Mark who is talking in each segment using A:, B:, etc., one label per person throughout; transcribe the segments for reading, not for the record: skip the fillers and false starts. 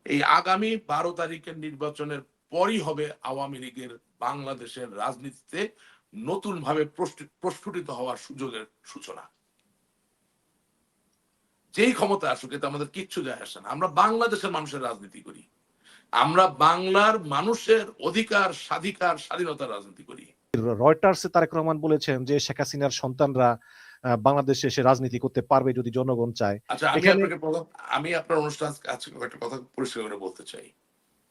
A: এই আগামী 12 তারিখের নির্বাচনের পরই হবে আওয়ামী লীগের বাংলাদেশের রাজনীতিতে নতুন ভাবে প্রস্ফুটিত হওয়ার সুযোগের সূচনা। যেই ক্ষমতা আসুক এতে আমাদের কিচ্ছু যায় আসে না। আমরা বাংলাদেশের মানুষের রাজনীতি করি, আমরা বাংলার মানুষের অধিকার স্বাধিকার স্বাধীনতার রাজনীতি করি।
B: রয়টার্সে তারেক রহমান বলেছেন যে শেখ হাসিনার সন্তানরা বাংলাদেশে এসে রাজনীতি করতে পারবে যদি জনগণ চায়।
A: আচ্ছা, আমি আপনার অনুষ্ঠান আজকে একটা কথা পরিষ্কার করে বলতে চাই।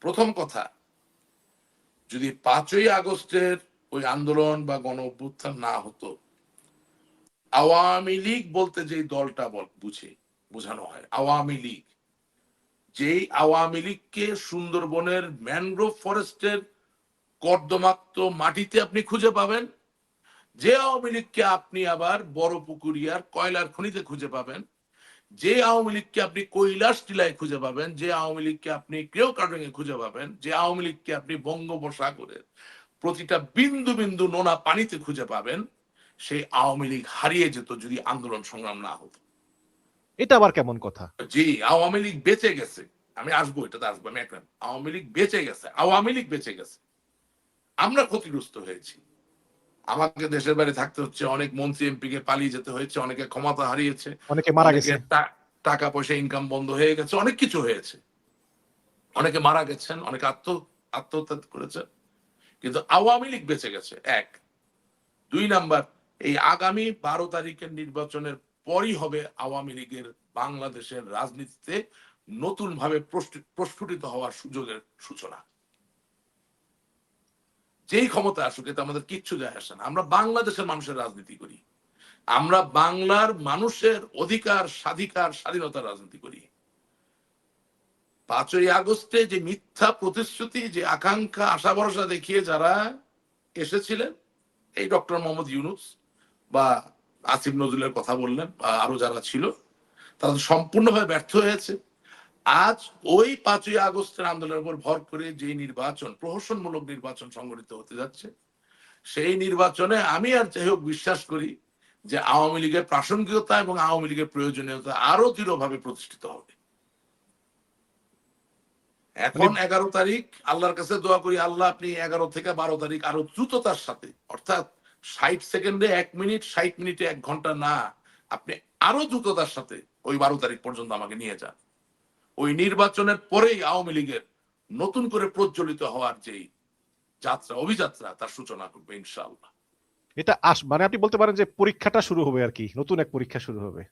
A: প্রথম কথা, যদি 5ই আগস্টের ওই আন্দোলন বা গণ অভ্যুত্থান না হতো, আওয়ামী লীগ বলতে যেই দলটা বোঝানো হয় আওয়ামী লীগ, যেই আওয়ামী লীগকে সুন্দরবনের ম্যানগ্রোভ ফরেস্টের কর্দমাক্ত মাটিতে আপনি খুঁজে পাবেন, যে আওয়ামী লীগকে আপনি আবার বড় পুকুরিয়ার কয়লার খনিতে খুঁজে পাবেন, যে আওয়ামী লীগকে আপনি কৈলাস টিলায় খুঁজে পাবেন, যে আওয়ামী লীগকে আপনি ক্রেওকাটং এ খুঁজে পাবেন, যে আওয়ামী লীগকে আপনি বঙ্গোপসাগরের প্রতিটা বিন্দু বিন্দু নোনা পানিতে খুঁজে পাবেন, সেই আওয়ামী লীগ হারিয়ে যেত যদি আন্দোলন সংগ্রাম না হতো।
B: এটা আবার কেমন কথা?
A: জি, আওয়ামী লীগ বেঁচে গেছে। আমি আসবো, এটাতে আসবো। আমি একটা আওয়ামী লীগ বেঁচে গেছে, আওয়ামী লীগ বেঁচে গেছে, আমরা ক্ষতিগ্রস্ত হয়েছি। আমাকে দেশের বাইরে থাকতে হচ্ছে, অনেক মন্ত্রী এমপি কে পালিয়ে যেতে হয়েছে, অনেকে ক্ষমতা হারিয়েছে,
B: অনেকে মারা
A: অনেকে
B: গেছে।
A: টাকা পয়সা ইনকাম বন্ধ হয়ে গেছে, অনেক কিছু হয়েছে, অনেকে মারা গেছেন, অনেকে আত্মহত্যা করেছে, কিন্তু আওয়ামী লীগ বেঁচে গেছে। এক। 2 নাম্বার, এই আগামী 12 তারিখের নির্বাচনের পরই হবে আওয়ামী লীগের বাংলাদেশের রাজনীতিতে নতুন ভাবে প্রস্ফুটিত হওয়ার সুযোগের সূচনা। যেই ক্ষমতা আসুক এতে আমাদের কিচ্ছু যায় আসে না। আমরা বাংলাদেশের মানুষের রাজনীতি করি, আমরা বাংলার মানুষের অধিকার স্বাধিকার স্বাধীনতার রাজনীতি করি। 5ই আগস্টে যে মিথ্যা প্রতিশ্রুতি, যে আকাঙ্ক্ষা, আশা ভরসা দেখিয়ে যারা এসেছিলেন, এই ডক্টর মোহাম্মদ ইউনূস বা আসিফ নজরুলের কথা বললেন বা আরো যারা ছিল, তারা সম্পূর্ণভাবে ব্যর্থ হয়েছে। আজ ওই 5ই আগস্টের আন্দোলনের উপর ভর করে যে নির্বাচন, প্রহসনমূলক নির্বাচন সংগঠিত হতে যাচ্ছে, সেই নির্বাচনে আমি আর যাই হোক বিশ্বাস করি যে আওয়ামী লীগের প্রাসঙ্গিকতা এবং আওয়ামী লীগের প্রয়োজনীয়তা আরো দৃঢ়ভাবে প্রতিষ্ঠিত হবে। এখন 11 তারিখ, আল্লাহর কাছে দোয়া করি আল্লাহ আপনি 11 থেকে 12 তারিখ আরো দ্রুততার সাথে, অর্থাৎ 60 সেকেন্ডে 1 মিনিট, 60 মিনিটে 1 ঘন্টা না, আপনি আরো দ্রুততার সাথে ওই 12 তারিখ পর্যন্ত আমাকে নিয়ে যান। ওই নির্বাচনের পরেই আওয়ামী লীগের নতুন করে প্রজ্বলিত হওয়ার যেই যাত্রা, অভিযাত্রা, তার সূচনা করবে ইনশাআল্লাহ।
B: এটা মানে আপনি বলতে পারেন যে পরীক্ষাটা শুরু হবে আর কি, নতুন এক পরীক্ষা শুরু হবে।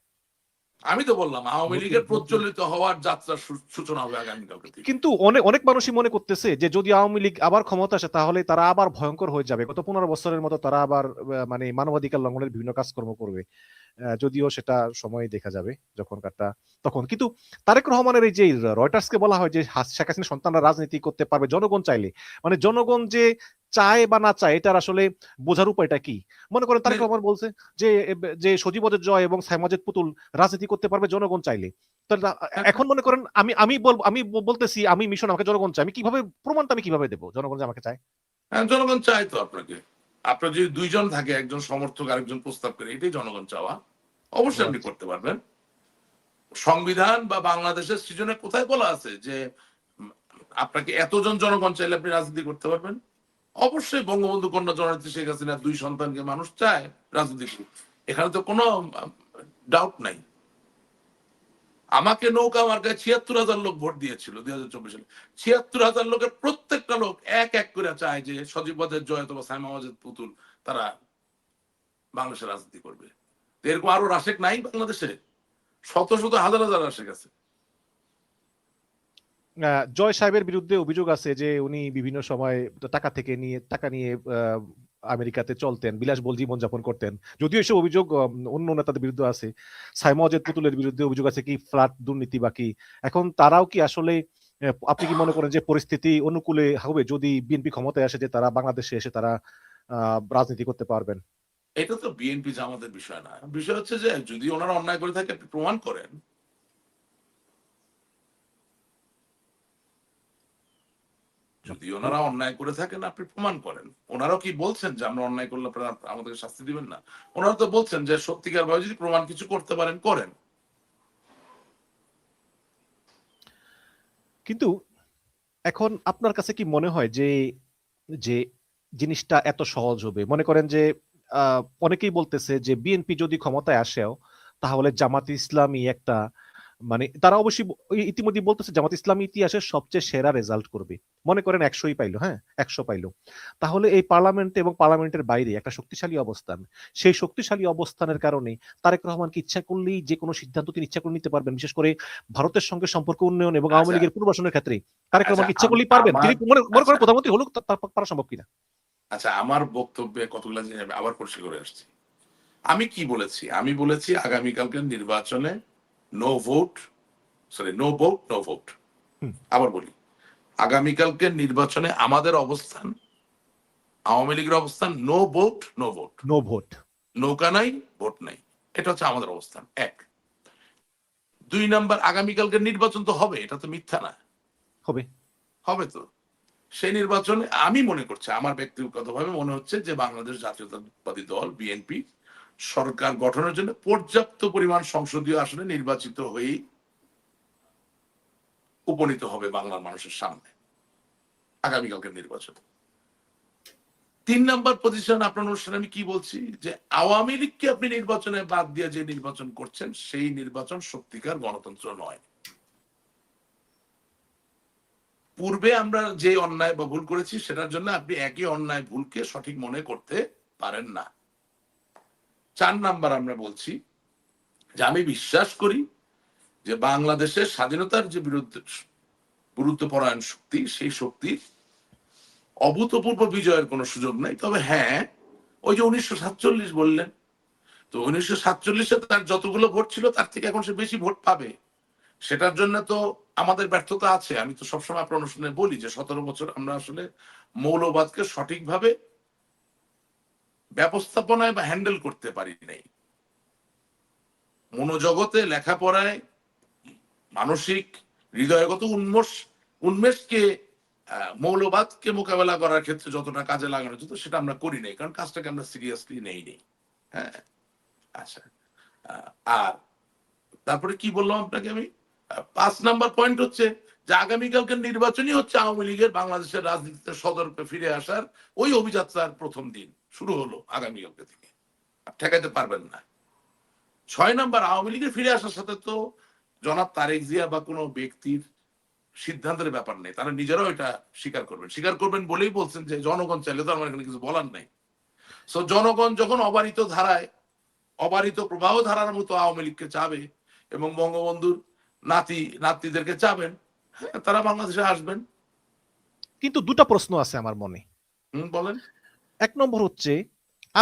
A: আমি তো বললাম আওয়ামী লীগের প্রজ্বলিত হওয়ার যাত্রার সূচনা হবে আগামীকালকে থেকে।
B: কিন্তু অনেক অনেক মানুষই মনে করতেছে যে যদি আওয়ামী লীগ আবার ক্ষমতা আসে তাহলে তারা আবার ভয়ঙ্কর হয়ে যাবে, গত 15 বছরের মতো তারা আবার মানে মানবাধিকার লঙ্ঘনের বিভিন্ন কাজকর্ম করবে। যদিও সেটা সময় দেখা যাবে যখনকারটা তখন। কিন্তু তারেক রহমানের এই যে রয়টার্সকে বলা হয় যে শেখ হাসিনার সন্তানরা রাজনীতি করতে পারবে জনগণ চাইলে, মানে জনগণ যে চায় বা না চায় এটার আসলে বোঝার উপায়টা কি? মনে করেন তারেক রহমান বলছে যে যে সজীব ওয়াজেদ জয় এবং সাইমুল পুতুল রাজনীতি করতে পারবে জনগণ চাইলে। এখন মনে করেন আমি বলতেছি আমি মিশন আমাকে জনগণ চায়, আমি কিভাবে প্রমাণটা আমি কিভাবে দেবো জনগণ যে আমাকে চায়?
A: জনগণ চায় তো আপনাকে। আপনার যদি 2 জন থাকে, একজন সমর্থক আরেকজন প্রস্তাব করে, এটাই জনগণ চাওয়া, অবশ্যই আপনি করতে পারবেন। সংবিধান বা বাংলাদেশের সৃজনে কোথায় বলা আছে যে আপনাকে এতজন জনগণ চাইলে আপনি রাজনীতি করতে পারবেন? অবশ্যই বঙ্গবন্ধু কন্যা জননেত্রী শেখ হাসিনার 2 সন্তানকে মানুষ চায় রাজনীতি করতে, এখানে তো কোনো ডাউট নাই। আমাকে নৌকা মার্কায় 76,000 লোক ভোট দিয়েছিল 2024 সালে। 76,000 লোকের প্রত্যেকটা লোক এক এক করে চায় যে সজীব ওয়াজেদ জয় অথবা সাইমা ওয়াজেদ পুতুল তারা বাংলাদেশের রাজনীতি করবে। এরকম আরো রাশেক নাই বাংলাদেশে? শত শত হাজার হাজার রাশেক আছে।
B: জয় সাহেবের বিরুদ্ধে অভিযোগ আছে যে উনি বিভিন্ন সময় টাকা নিয়ে আমেরিকাতে চলতেন, বিলাসবহুল জীবনযাপন করতেন। যদিও এসব অভিযোগ অন্য নেতাদের বিরুদ্ধে আছে। সাইমুল ওয়াজেদ পুতুলের বিরুদ্ধে অভিযোগ আছে কি ফ্ল্যাট দুর্নীতি বাকি। এখন তারাও কি আসলে, আপনি কি মনে করেন যে পরিস্থিতি অনুকূলে হবে যদি বিএনপি ক্ষমতায় আসে যে তারা বাংলাদেশে এসে তারা রাজনীতি করতে পারবেন?
A: এটা তো বিএনপি জামাতের বিষয় না। বিষয় হচ্ছে যে যদি ওনারা অন্যায় করে থাকে আপনি প্রমাণ করেন। যদি ওনারা অন্যায় করে থাকেন আপনি প্রমাণ করেন। ওনারাও কি বলছেন যে আমরা অন্যায় করলে আপনারা আমাদেরকে শাস্তি দিবেন না? ওনারা তো বলছেন যে সত্যিকার ভাবে যদি প্রমাণ কিছু করতে পারেন করেন।
B: কিন্তু এখন আপনার কাছে কি মনে হয় যে যে জিনিসটা এত সহজ হবে? মনে করেন যে অনেকেই বলতেছে যে বিএনপি যদি ক্ষমতায় আসেও তাহলে জামাত ইসলামী একটা মানে তারা অবশ্যই ইতিমধ্যে বলতেছে জামাত ইসলামী ইতিহাসের সবচেয়ে সেরা রেজাল্ট করবে। মনে করেন 100ই পাইলো, হ্যাঁ 100 পাইলো। তাহলে এই পার্লামেন্টে এবং পার্লামেন্টের বাইরে একটা শক্তিশালী অবস্থান, সেই শক্তিশালী অবস্থানের কারণে তারেক রহমান কি ইচ্ছা করলেই যে কোনো সিদ্ধান্ত তিনি ইচ্ছা করে নিতে পারবেন, বিশেষ করে ভারতের সঙ্গে সম্পর্ক উন্নয়ন এবং আওয়ামী
A: আচ্ছা
B: লীগের পুনর্বাসনের ক্ষেত্রে তারেক
A: আচ্ছা
B: রহমান কি ইচ্ছা করলেই পারবেন?
A: আমার
B: তিনি মনে মনে
A: আচ্ছা
B: করেন প্রধানমন্ত্রী হলো তার পারা সম্ভব কিনা?
A: আচ্ছা আমার বক্তব্যে কতগুলো জিনিস আমি আবার পরিষ্কার করে আসছি। আমি কি বলেছি? আমি বলেছি আগামীকালকের নির্বাচনে no vote, sorry no vote no vote.
B: হুম,
A: আবার বলি, আগামীকালকের নির্বাচনে আমাদের অবস্থান, আওয়ামী লীগের অবস্থান no vote no vote.
B: No vote.
A: নৌকা নাই, ভোট নাই, এটা হচ্ছে আমাদের অবস্থান এক। দুই নাম্বার, আগামীকালকের নির্বাচন তো হবে, এটা তো মিথ্যা না,
B: হবে।
A: হবে তো। সেই নির্বাচনে আমি মনে করছি, আমার ব্যক্তিগতভাবে মনে হচ্ছে যে বাংলাদেশ জাতীয়তাবাদী দল বিএনপি সরকার গঠনের জন্য পর্যাপ্ত পরিমাণ সংসদীয় আসনে নির্বাচিত হয়েই উপনীত হবে বাংলার মানুষের সামনে আগামীকালকের নির্বাচন। তিন নাম্বার পজিশন আপনার অনুষ্ঠানে আমি কি বলছি, যে আওয়ামী লীগকে আপনি নির্বাচনে বাদ দিয়ে যে নির্বাচন করছেন সেই নির্বাচন সত্যিকার গণতন্ত্র নয়। পূর্বে আমরা যে অন্যায় বা ভুল করেছি সেটার জন্য আপনি একই অন্যায় ভুলকে সঠিক মনে করতে পারেন না। চার নাম্বার আমরা বলছি যে আমি বিশ্বাস করি যে বাংলাদেশের স্বাধীনতার যে বিরুদ্ধে গুরুত্বপরায়ণ শক্তি, সেই শক্তির অভূতপূর্ব বিজয়ের কোনো সুযোগ নাই। তবে হ্যাঁ, ওই যে 1947 বললেন, তো 1947-এ তার যতগুলো ভোট ছিল তার থেকে এখন সে বেশি ভোট পাবে, সেটার জন্য তো আমাদের ব্যর্থতা আছে। আমি তো সবসময় আপনার অনুষ্ঠানে বলি যে 17 বছর আমরা আসলে মৌলবাদকে সঠিকভাবে ব্যবস্থাপনায় বা হ্যান্ডেল করতে পারি নাই। মনোজগতে, লেখাপড়ায়, মানসিক হৃদয়গত উন্মেষকে মৌলবাদকে মোকাবেলা করার ক্ষেত্রে যতটা কাজে লাগানো যেত সেটা আমরা করি নাই, কারণ কাজটাকে আমরা সিরিয়াসলি নেই নেই। হ্যাঁ, আচ্ছা। আর তারপরে কি বললাম আপনাকে আমি, 5 নাম্বার পয়েন্ট হচ্ছে যে আগামীকালকের নির্বাচনই হচ্ছে আওয়ামী লীগের বাংলাদেশের রাজনীতিতে সদর্পে ফিরে আসার ওই অভিযাত্রার প্রথম দিন শুরু হলো আগামীকালকে থেকে, ঠেকাইতে পারবেন না। 6 নাম্বার, আওয়ামী লীগের ফিরে আসার সাথে তো জনাব তারেক জিয়া বা কোনো ব্যক্তির সিদ্ধান্তের ব্যাপার নেই, তারা নিজেরাও এটা স্বীকার করবেন বলেই বলছেন যে জনগণ চাইলে তো আমার এখানে কিছু বলার নাই। সো জনগণ যখন অবারিত ধারায়, অবারিত প্রবাহ ধারার মতো আওয়ামী লীগকে চাবে এবং বঙ্গবন্ধুর নাতিদেরকে চাবেন, হ্যাঁ তারা বাংলাদেশে আসবেন।
B: কিন্তু দুটা প্রশ্ন আছে আমার মনে।
A: বলেন।
B: এক নম্বর হচ্ছে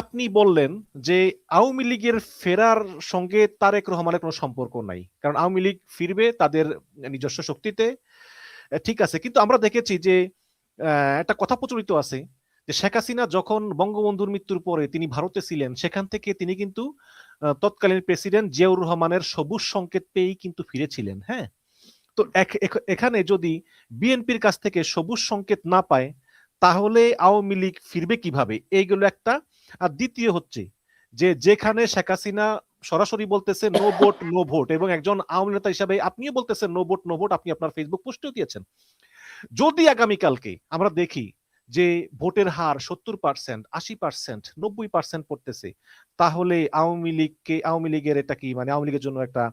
B: আপনি বললেন যে আওয়ামী লীগের ফেরার সঙ্গে তারেক রহমানের কোনো সম্পর্ক নাই, কারণ আওয়ামী লীগ ফিরবে তাদের নিজস্ব শক্তিতে। ঠিক আছে, কিন্তু আমরা দেখেছি যে একটা কথা প্রচলিত আছে যে শেখ হাসিনা যখন বঙ্গবন্ধুর মৃত্যুর পরে তিনি ভারতে ছিলেন, সেখান থেকে তিনি কিন্তু তৎকালীন প্রেসিডেন্ট জিয়াউর রহমানের সবুজ সংকেত পেয়েই কিন্তু ফিরেছিলেন। হ্যাঁ, তো এখানে যদি বিএনপির কাছ থেকে সবুজ সংকেত না পায় তাহলে আওয়ামী লীগ ফিরবে কিভাবে, এইগুলো একটা। আর দ্বিতীয় হচ্ছে যে যেখানে শেখ হাসিনা সরাসরি বলতেছে নো ভোট নো ভোট, এবং একজন আওয়ামী নেতা হিসাবে আপনিও বলতেছেন নো ভোট নো ভোট, আপনি আপনার ফেসবুক পোস্টেও দিয়েছেন। যদি আগামীকালকে আমরা দেখি যে ভোটের হার 70%, 80%, 90% পড়তেছে, তাহলে আওয়ামী লীগের এটা কি মানে আওয়ামী লীগের জন্য একটা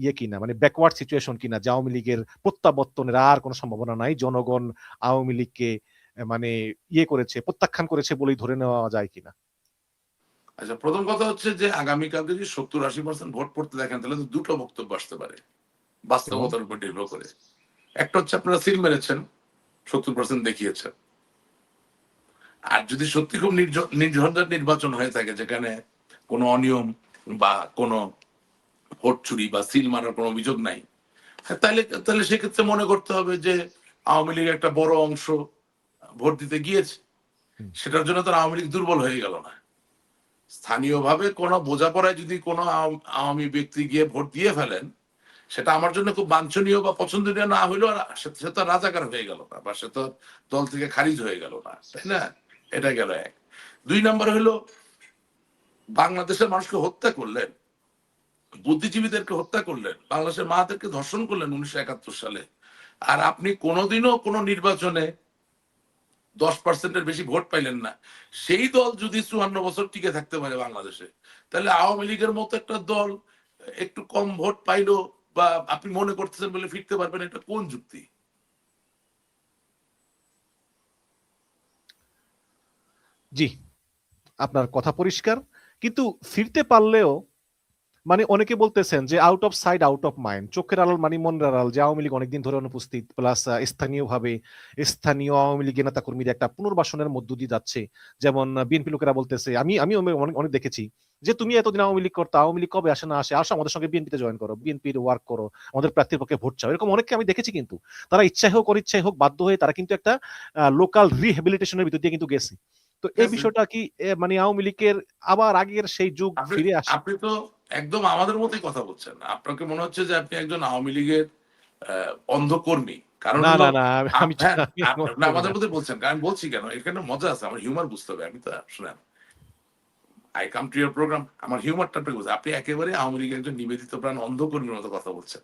B: ইয়ে কিনা, মানে ব্যাকওয়ার্ড সিচুয়েশন কিনা, যে আওয়ামী লীগের প্রত্যাবর্তনের আর কোনো সম্ভাবনা নাই, জনগণ আওয়ামী লীগকে মানে ইয়ে করেছে, প্রত্যাখ্যান করেছে বলেই ধরে নেওয়া যায় কিনা?
A: আচ্ছা, প্রথম কথা হচ্ছে যে আগামীকালকে যদি 70-80% ভোট পড়তে দেখেন তাহলে তো দুটো বক্তব্য আসতে পারে
B: এবং
A: বাস্তবতার উপর নির্ভর করে। একটা হচ্ছে আপনারা সিল মেরেছেন, 70% দেখিয়েছেন। আর যদি সত্যি খুব নির্ঝঞ্ঝাট নির্বাচন হয়ে থাকে যেখানে কোনো অনিয়ম বা কোনো ভোট চুরি বা সিল মারার কোনো অভিযোগ নাই, তাহলে তাহলে সেক্ষেত্রে মনে করতে হবে যে আওয়ামী লীগ একটা বড় অংশ ভোট দিতে গিয়েছে, সেটার জন্য তো আওয়ামী লীগ দুর্বল হয়ে গেল না। স্থানীয়ভাবে কোনো বোঝাপড়ায় যদি কোনো আওয়ামী ব্যক্তি গিয়ে ভোট দিয়ে ফেলেন, সেটা আমার জন্য খুব বাঞ্ছনীয় বা পছন্দনীয় না হইলেও সে তো রাজাকার হয়ে গেল না, বা সে তো দল থেকে খারিজ হয়ে গেল না, তাই না? এটা গেল এক। 2 নাম্বার হলো, বাংলাদেশের মানুষকে হত্যা করলেন, বুদ্ধিজীবীদেরকে হত্যা করলেন, বাংলাদেশের মাদেরকে ধর্ষণ করলেন 1971 সালে, আর আপনি কোনোদিনও কোনো নির্বাচনে 10%-এর বেশি ভোট পাইলেন না, সেই দল যদি 54 বছর টিকে থাকতে পারে বাংলাদেশে, তাহলে আওয়ামী লীগের মতো একটা দল একটু কম ভোট পাইলো বা আপনি মনে করতেছেন বলে ফিরতে পারবেন, এটা কোন যুক্তি?
B: জি, আপনার কথা পরিষ্কার, কিন্তু ফিরতে পারলেও মানে অনেকে বলতেছেন যে out of side out of mind, চোখের আড়াল মানে মনের আড়াল, যে আওয়ামী লীগ অনেকদিন ধরে অনুপস্থিত, প্লাস স্থানীয়ভাবে স্থানীয় আওয়ামী লীগের নেতা কর্মীরা একটা পুনর্বাসনের মধ্য দিয়ে যাচ্ছে। যেমন বিএনপি লোকেরা বলতেছে, আমি অনেক অনেক দেখেছি যে তুমি এতদিন আওয়ামী লীগ করতো, আওয়ামী লীগ কবে আসে না আসে, আসো আমাদের সঙ্গে বিএনপিতে জয়েন করো, বিএনপির ওয়ার্ক করো, আমাদের প্রার্থীর পক্ষে ভোট চাও, এরকম অনেককে আমি দেখেছি। কিন্তু তারা ইচ্ছাই হোক অনিচ্ছাই হোক বাধ্য হয়ে তারা কিন্তু একটা লোকাল রিহ্যাবিলিটেশনের ভিতর দিয়ে কিন্তু গেছে। তো এই বিষয়টা কি মানে আওয়ামী লীগের আবার আগের সেই যুগ
A: আপনি
B: ফিরে আসে?
A: আপনি তো একদম আমাদের মতোই কথা বলছেন। আপনাকে মনে হচ্ছে যে আপনি একজন আওয়ামী লীগের অন্ধকর্মী। কারণ
B: না
A: হলো
B: না না, আমি
A: হ্যাঁ,
B: আমি
A: না,
B: করি
A: আমাদের
B: না।
A: মধ্যে বলছেন। কারণ আমি বলছি কেন? এখানে মজা আছে। আমার হিউমার বুঝতে হবে। আমি তো শুনেন, I come to your programme. আমার হিউমারটা আপনি বুঝেন। আপনি একেবারে আওয়ামী লীগের একজন নিবেদিত প্রাণ অন্ধকর্মীর মতো কথা বলছেন।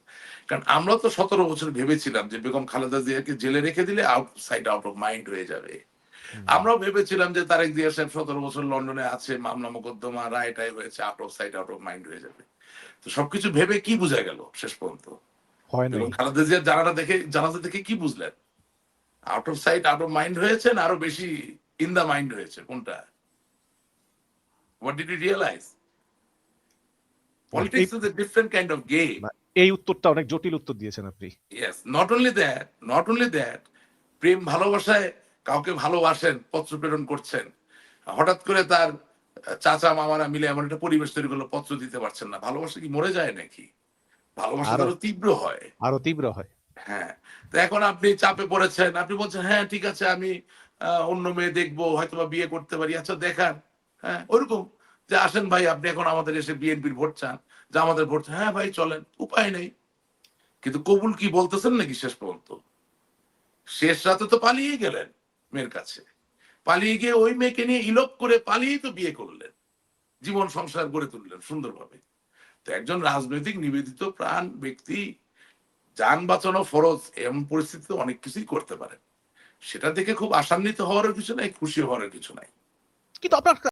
A: কারণ আমরা তো 17 বছর ভেবেছিলাম যে বেগম খালেদা জিয়াকে জেলে রেখে দিলে আউটসাইড আউট অফ মাইন্ড হয়ে যাবে।
B: হুম।
A: আমরাও ভেবেছিলাম যে তারেক জিয়া সাহেব 17 বছর লন্ডনে আছে, মামলা মোকদ্দমা রায় টায় হয়েছে, out of side out of mind হয়ে যাবে। তো সবকিছু ভেবে কি বোঝা গেল শেষ পর্যন্ত?
B: হয় নাই।
A: বেগম খালেদা জিয়ার জানাজা দেখে কি বুঝলেন? Out of sight out of mind হয়েছে না আরো বেশি ইন দা মাইন্ড হয়েছে? কোনটা? What did you realise?
B: না এই
A: politics is a different kind of game.
B: না, এই উত্তরটা অনেক জটিল উত্তর দিয়েছেন আপনি।
A: ইয়েস, নট অনলি দ্যাট, প্রেম ভালোবাসায় কাউকে ভালোবাসেন, পত্র প্রেরণ করছেন, হঠাৎ করে তার চাচা মামারা মিলে এমন একটা পরিবেশ তৈরি করলো, পত্র দিতে পারছেন না। ভালোবাসা কি মরে যায় নাকি? ভালোবাসা তো
B: আরো
A: আরো তীব্র হয়।
B: আরো তীব্র হয়।
A: হ্যাঁ। তো এখন আপনি চাপে পড়েছেন, আপনি বলছেন হ্যাঁ ঠিক আছে, আমি অন্য মেয়ে দেখবো, হয়তোবা বিয়ে করতে পারি, আচ্ছা দেখান। হ্যাঁ, ওরকম যে আসেন ভাই, আপনি এখন আমাদের এসে বিএনপির ভোট চান, যে আমাদের ভোট চান। হ্যাঁ ভাই চলেন, উপায় নেই। কিন্তু কবুল কি বলতেছেন নাকি শেষ পর্যন্ত? শেষ রাতে তো পালিয়ে গেলেন মেয়ের কাছে, পালিয়ে গিয়ে ওই মেয়েকে নিয়ে ইলোপ করে পালিয়ে তো বিয়ে করলেন, জীবন সংসার গড়ে তুললেন সুন্দরভাবে। তো একজন রাজনৈতিক নিবেদিত প্রাণ ব্যক্তি যান বাঁচানো ফরজ এমন পরিস্থিতিতে অনেক কিছুই করতে পারে। সেটা দেখে খুব আশান্বিত হওয়ার কিছু নাই, খুশি হওয়ার কিছু নাই।
B: কিন্তু আপনার